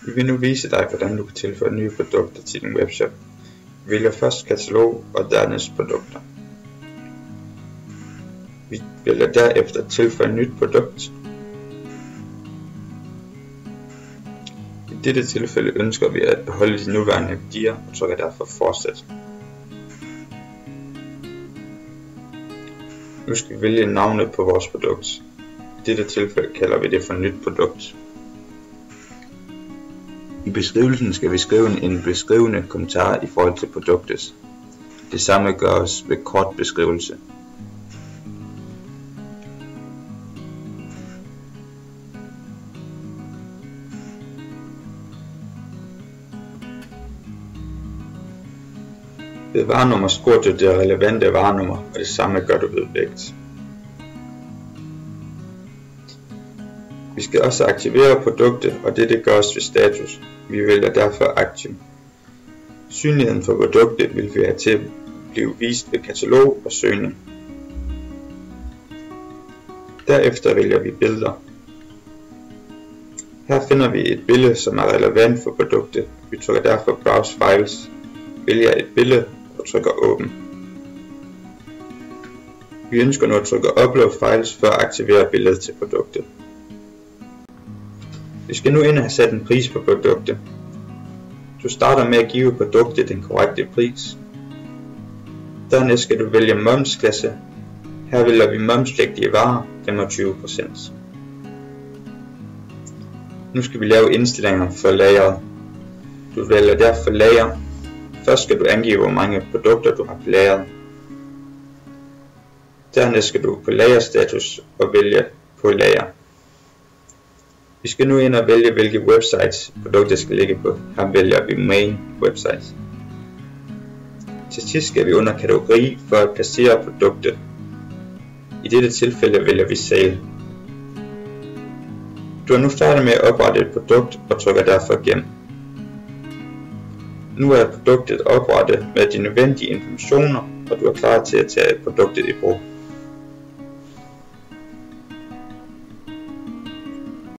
Vi vil nu vise dig, hvordan du kan tilføje nye produkter til din webshop. Vi vælger først katalog og dernæst produkter. Vi vælger derefter tilføje nyt produkt. I dette tilfælde ønsker vi at beholde de nuværende værdier og trykker derfor fortsæt. Nu skal vi vælge navnet på vores produkt. I dette tilfælde kalder vi det for nyt produkt. I beskrivelsen skal vi skrive en beskrivende kommentar i forhold til produktet. Det samme gøres ved kort beskrivelse. Ved varenummer skriver du det relevante varenummer, og det samme gør du ved vægt. Vi skal også aktivere produktet, og dette gøres ved status. Vi vælger derfor aktiv. Synligheden for produktet vil vi have til at blive vist ved katalog og søgning. Derefter vælger vi billeder. Her finder vi et billede, som er relevant for produktet. Vi trykker derfor Browse Files, vælger et billede og trykker Åbn. Vi ønsker nu at trykke Upload Files for at aktivere billedet til produktet. Vi skal nu ind og have sat en pris på produktet. Du starter med at give produktet den korrekte pris. Dernæst skal du vælge momsklasse. Her vælger vi momspligtige varer 25%. Nu skal vi lave indstillinger for lageret. Du vælger derfor lager. Først skal du angive hvor mange produkter du har på lageret. Dernæst skal du på lagerstatus og vælge på lager. Vi skal nu ind og vælge hvilke websites produktet skal ligge på. Her vælger vi Main Websites. Til sidst skal vi under kategori for at placere produktet. I dette tilfælde vælger vi Sale. Du er nu færdig med at oprette et produkt og trykker derfor Gem. Nu er produktet oprettet med de nødvendige informationer, og du er klar til at tage produktet i brug.